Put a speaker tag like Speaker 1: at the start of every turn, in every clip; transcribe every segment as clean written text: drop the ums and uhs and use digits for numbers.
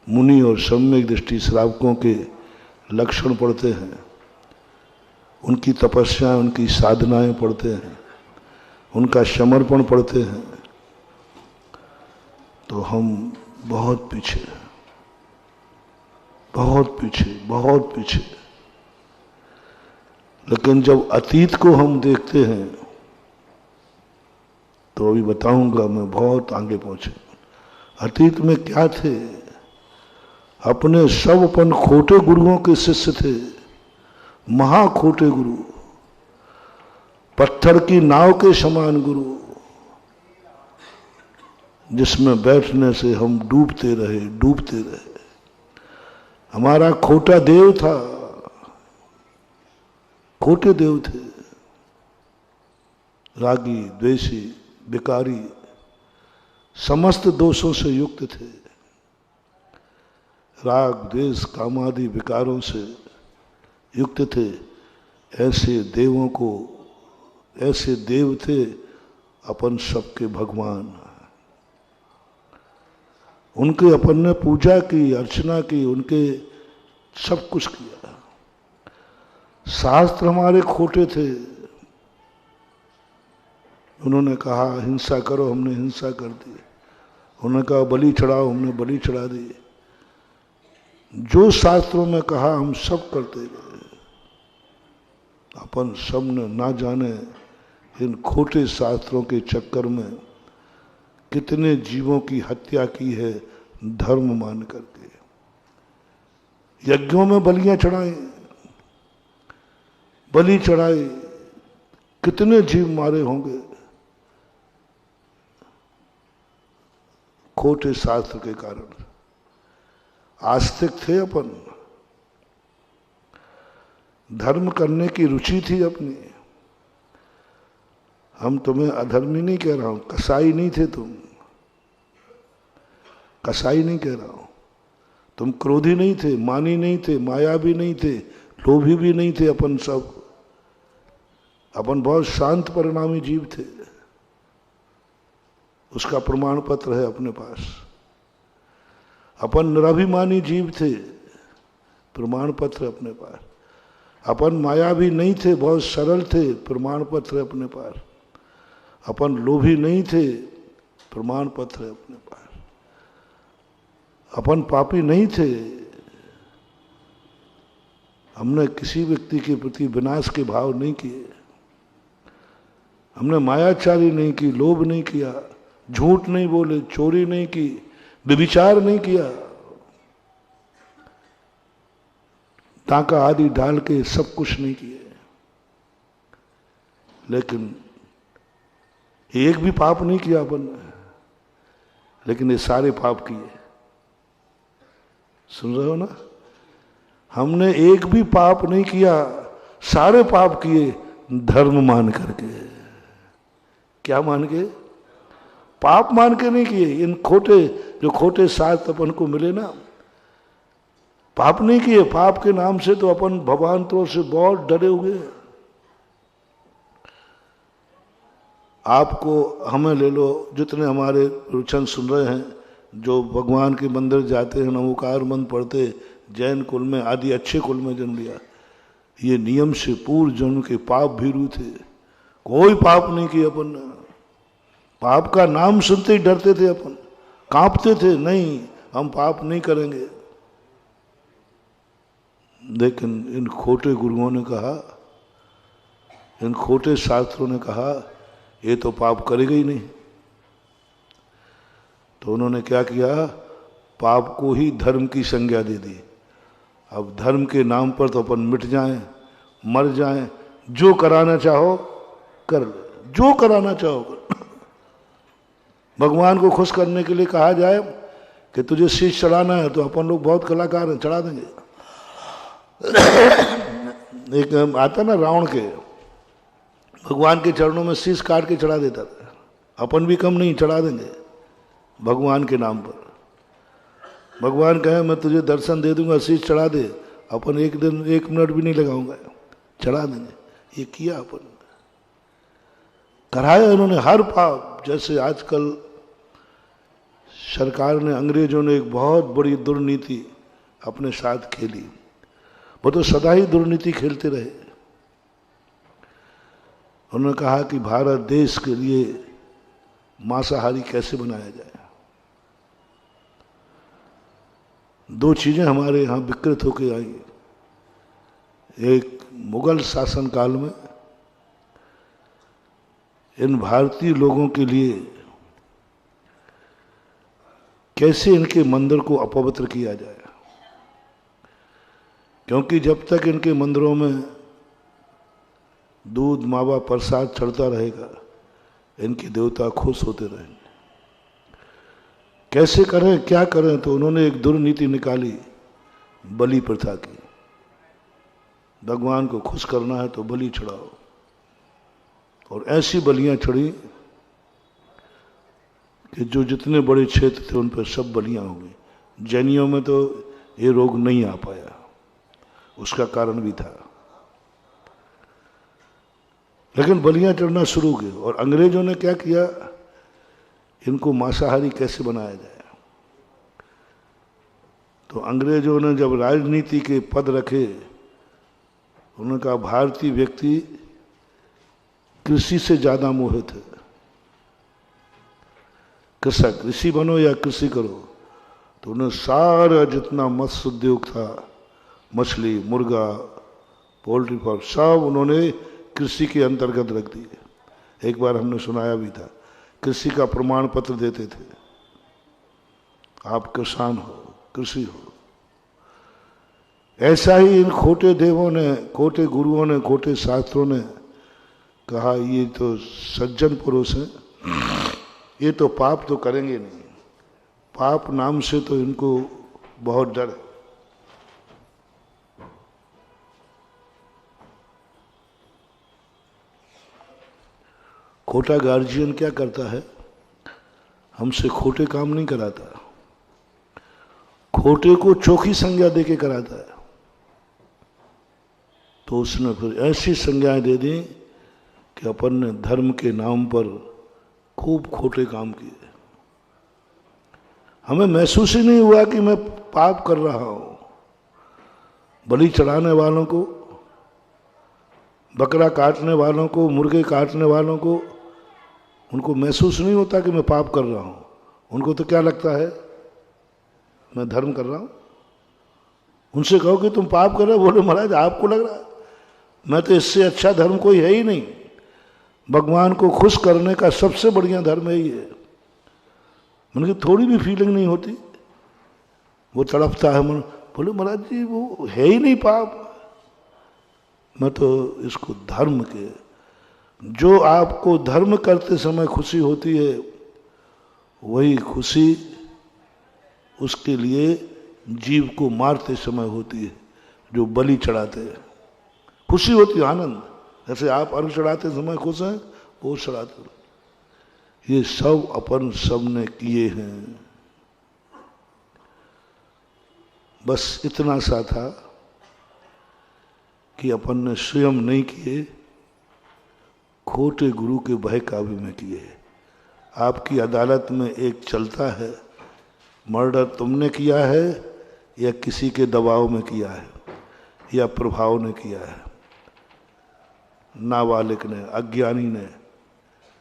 Speaker 1: मुनि और सम्यक दृष्टि श्रावकों के लक्षण पढ़ते हैं, उनकी तपस्याएं, उनकी साधनाएं पढ़ते हैं, उनका समर्पण पढ़ते हैं, तो हम बहुत पीछे, बहुत पीछे, बहुत पीछे। लेकिन जब अतीत को हम देखते हैं तो अभी बताऊंगा मैं, बहुत आगे पहुंचे। अतीत में क्या थे? अपने सब अपन खोटे गुरुओं के शिष्य थे, महा खोटे गुरु, पत्थर की नाव के समान गुरु, जिसमें बैठने से हम डूबते रहे, डूबते रहे। हमारा खोटा देव था, खोटे देव थे, रागी, द्वेषी, विकारी, समस्त दोषों से युक्त थे, राग, द्वेष, कामादि विकारों से युक्त थे। ऐसे देवों को, ऐसे देव थे अपन सबके भगवान। उनके अपन ने पूजा की, अर्चना की, उनके सब कुछ किया। शास्त्र हमारे खोटे थे। उन्होंने कहा हिंसा करो, हमने हिंसा कर दी। उन्होंने कहा बलि चढ़ाओ, हमने बलि चढ़ा दी। जो शास्त्रों में कहा हम सब करते गए। अपन सब ने ना जाने इन खोटे शास्त्रों के चक्कर में कितने जीवों की हत्या की है, धर्म मान करके। यज्ञों में बलियां चढ़ाई, बलि चढ़ाई, कितने जीव मारे होंगे खोटे शास्त्र के कारण। आस्तिक थे अपन, धर्म करने की रुचि थी अपनी। हम तुम्हें अधर्मी नहीं कह रहा हूं, कसाई नहीं थे तुम, कसाई नहीं कह रहा हूं। तुम क्रोधी नहीं थे, मानी नहीं थे, मायावी नहीं थे, लोभी भी नहीं थे। अपन सब, अपन बहुत शांत परिणामी जीव थे। उसका प्रमाण पत्र है अपने पास। अपन निराभिमानी जीव थे, प्रमाण पत्र अपने पास। अपन मायावी नहीं थे, बहुत सरल थे, प्रमाण पत्र अपने पास। अपन लोभी नहीं थे, प्रमाण पत्र अपने पास। अपन पापी नहीं थे। हमने किसी व्यक्ति के प्रति विनाश के भाव नहीं किए। हमने मायाचारी नहीं की, लोभ नहीं किया, झूठ नहीं बोले, चोरी नहीं की, व्यभिचार नहीं किया। टाका आदि डाल के सब कुछ नहीं किए। लेकिन एक भी पाप नहीं किया अपन ने, लेकिन ये सारे पाप किए। सुन रहे हो ना? हमने एक भी पाप नहीं किया, सारे पाप किए धर्म मान करके। क्या मान के? पाप मान के नहीं किए। इन खोटे, जो खोटे शास्त्र अपन को मिले ना, पाप नहीं किए। पाप के नाम से तो अपन भवांतरों से बहुत डरे हुए हैं। आपको, हमें ले लो, जितने हमारे प्रवचन सुन रहे हैं, जो भगवान के मंदिर जाते हैं, नमोकार मंत्र पढ़ते, जैन कुल में आदि अच्छे कुल में जन्म लिया, ये नियम से पूर्व जन्म के पाप भीरू थे। कोई पाप नहीं किए अपन ने। पाप का नाम सुनते ही डरते थे अपन, कांपते थे, नहीं हम पाप नहीं करेंगे। लेकिन इन खोटे गुरुओं ने कहा, इन खोटे शास्त्रों ने कहा ये तो पाप करेगा ही नहीं। तो उन्होंने क्या किया? पाप को ही धर्म की संज्ञा दे दी। अब धर्म के नाम पर तो अपन मिट जाएं, मर जाएं, जो कराना चाहो कर ले, जो कराना चाहो कर। भगवान को खुश करने के लिए कहा जाए कि तुझे शीश चढ़ाना है, तो अपन लोग बहुत कलाकार हैं, चढ़ा देंगे। एक आता ना रावण के, भगवान के चरणों में शीश काट के चढ़ा देता था। अपन भी कम नहीं, चढ़ा देंगे भगवान के नाम पर। भगवान कहे मैं तुझे दर्शन दे दूंगा, शीश चढ़ा दे, अपन एक दिन 1 मिनट भी नहीं लगाऊंगा, चढ़ा देंगे। ये किया अपन, कराया उन्होंने हर पाप। जैसे आजकल सरकार ने, अंग्रेजों ने एक बहुत बड़ी दुर्नीति अपने साथ खेली। वो तो सदा ही दुर्नीति खेलते रहे। उन्होंने कहा कि भारत देश के लिए मांसाहारी कैसे बनाया जाए। दो चीजें हमारे यहां विकृत होकर आई। एक, मुगल शासन काल में इन भारतीय लोगों के लिए कैसे इनके मंदिर को अपवित्र किया जाए, क्योंकि जब तक इनके मंदिरों में दूध मावा प्रसाद चढ़ता रहेगा, इनके देवता खुश होते रहेंगे। कैसे करें, क्या करें? तो उन्होंने एक दुर्नीति निकाली, बलि प्रथा की। भगवान को खुश करना है तो बलि चढ़ाओ। और ऐसी बलियां चढ़ी कि जो जितने बड़े क्षेत्र थे उन पर सब बलियां हो गई। जैनियों में तो ये रोग नहीं आ पाया, उसका कारण भी था, लेकिन बलियां चढ़ना शुरू की। और अंग्रेजों ने क्या किया, इनको मांसाहारी कैसे बनाया जाए। तो अंग्रेजों ने जब राजनीति के पद रखे, उन्होंने कहा भारतीय व्यक्ति कृषि से ज्यादा मोहित है। कृषक, कृषि बनो या कृषि करो। तो उन्हें सारा जितना मत्स्य उद्योग था, मछली, मुर्गा, पोल्ट्री फार्म, सब उन्होंने कृषि के अंतर्गत रख दिए। एक बार हमने सुनाया भी था, कृषि का प्रमाण पत्र देते थे, आप किसान हो, कृषि हो। ऐसा ही इन खोटे देवों ने, खोटे गुरुओं ने, खोटे शास्त्रों ने कहा ये तो सज्जन पुरुष हैं, ये तो पाप तो करेंगे नहीं। पाप नाम से तो इनको बहुत डर है। खोटा गार्जियन क्या करता है, हमसे खोटे काम नहीं कराता, खोटे को चोखी संज्ञा देके कराता है। तो उसने फिर ऐसी संज्ञाएं दे दी कि अपन ने धर्म के नाम पर खूब खोटे काम किए। हमें महसूस ही नहीं हुआ कि मैं पाप कर रहा हूं। बलि चढ़ाने वालों को, बकरा काटने वालों को, मुर्गे काटने वालों को, उनको महसूस नहीं होता कि मैं पाप कर रहा हूं। उनको तो क्या लगता है, मैं धर्म कर रहा हूं। उनसे कहो कि तुम पाप कर रहे हो, बोले महाराज आपको लग रहा है, मैं तो इससे अच्छा धर्म कोई है ही नहीं। भगवान को खुश करने का सबसे बढ़िया धर्म यही है। मैंने कहा थोड़ी भी फीलिंग नहीं होती, वो तड़पता है मन। बोले महाराज जी वो है ही नहीं पाप। मैं तो इसको धर्म के, जो आपको धर्म करते समय खुशी होती है, वही खुशी उसके लिए जीव को मारते समय होती है, जो बलि चढ़ाते हैं। खुशी होती है, आनंद। जैसे आप अर्घ चढ़ाते समय खुश हैं, वो चढ़ाते हैं। ये सब अपन सबने किए हैं। बस इतना सा था कि अपन ने स्वयं नहीं किए, खोटे गुरु के बहकावे में किए। आपकी अदालत में एक चलता है, मर्डर तुमने किया है या किसी के दबाव में किया है या प्रभाव ने किया है। नाबालिग ने, अज्ञानी ने,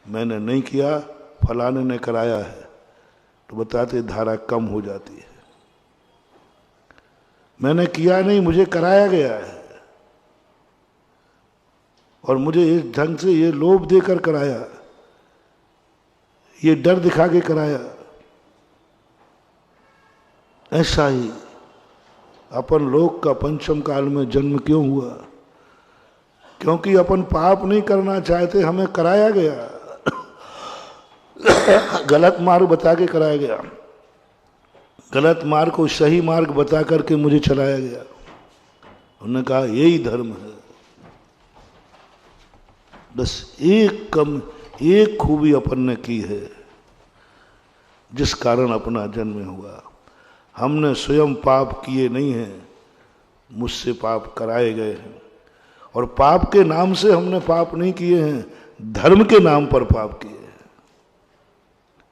Speaker 1: मैंने नहीं किया, फलाने ने कराया है, तो बताते धारा कम हो जाती है। मैंने किया नहीं, मुझे कराया गया है, और मुझे इस ढंग से ये लोभ देकर कराया, ये डर दिखा के कराया। ऐसा ही अपन लोग का पंचम काल में जन्म क्यों हुआ? क्योंकि अपन पाप नहीं करना चाहते, हमें कराया गया। गलत मार्ग बता के कराया गया, गलत मार्ग को सही मार्ग बता करके मुझे चलाया गया। उन्होंने कहा यही धर्म है। बस एक खूबी अपन ने की है, जिस कारण अपना जन्म हुआ। हमने स्वयं पाप किए नहीं हैं, मुझसे पाप कराए गए हैं। और पाप के नाम से हमने पाप नहीं किए हैं, धर्म के नाम पर पाप किए हैं।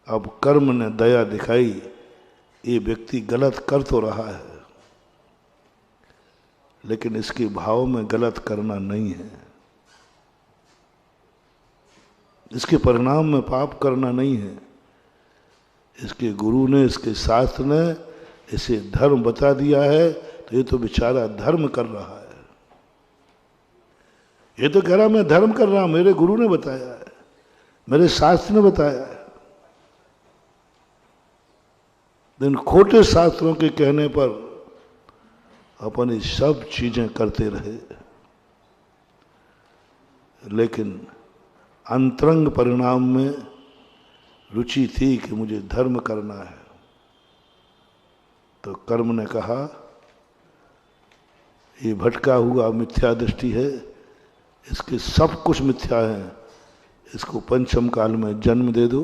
Speaker 1: अब कर्म ने दया दिखाई, ये व्यक्ति गलत कर तो रहा है, लेकिन इसके भाव में गलत करना नहीं है, इसके परिणाम में पाप करना नहीं है। इसके गुरु ने, इसके शास्त्र ने इसे धर्म बता दिया है, तो ये तो बेचारा धर्म कर रहा है। ये तो कह रहा मैं धर्म कर रहा हूं, मेरे गुरु ने बताया है, मेरे शास्त्र ने बताया है। इन खोटे शास्त्रों के कहने पर अपन ये सब चीजें करते रहे, लेकिन अंतरंग परिणाम में रुचि थी कि मुझे धर्म करना है। तो कर्म ने कहा ये भटका हुआ मिथ्या दृष्टि है, इसके सब कुछ मिथ्या है, इसको पंचम काल में जन्म दे दो।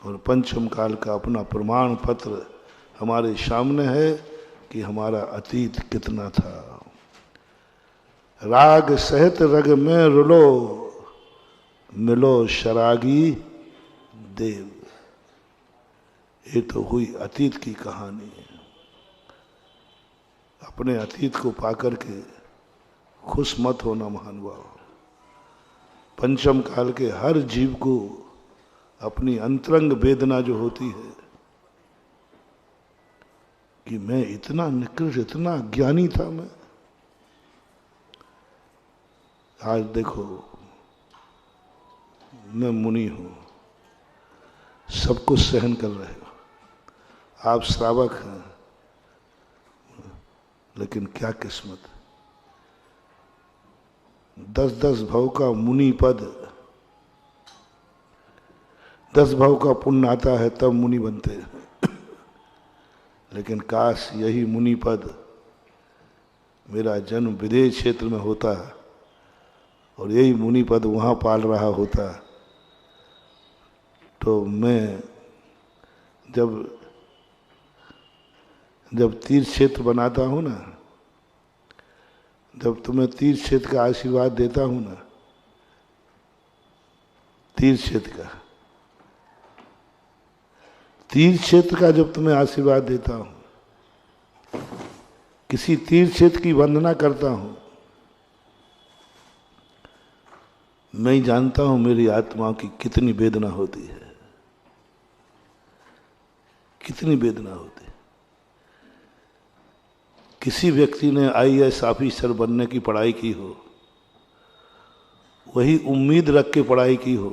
Speaker 1: और पंचम काल का अपना प्रमाण पत्र हमारे सामने है कि हमारा अतीत कितना था। राग सहित रग में रुलो, मिलो शरागी देव। ये तो हुई अतीत की कहानी। अपने अतीत को पाकर के खुश मत होना महानुभाव। पंचम काल के हर जीव को अपनी अंतरंग वेदना जो होती है कि मैं इतना निकृष्ट, इतना ज्ञानी था मैं, आज देखो मैं मुनि हूं, सब कुछ सहन कर रहे हो, आप श्रावक हैं, लेकिन क्या किस्मत। 10-10 भव का मुनि पद, 10 भव का पुण्य आता है तब मुनि बनते हैं। लेकिन काश यही मुनि पद मेरा जन्म विदेश क्षेत्र में होता और यही मुनि पद वहाँ पाल रहा होता, तो मैं जब तीर्थ क्षेत्र बनाता हूँ ना, जब तुम्हें तीर्थ क्षेत्र का आशीर्वाद देता हूँ ना, तीर्थ क्षेत्र का जब तुम्हें आशीर्वाद देता हूँ, किसी तीर्थ क्षेत्र की वंदना करता हूँ, मैं ही जानता हूँ मेरी आत्मा की कितनी वेदना होती है, कितनी वेदना होती है। किसी व्यक्ति ने IAS ऑफिसर बनने की पढ़ाई की हो, वही उम्मीद रख के पढ़ाई की हो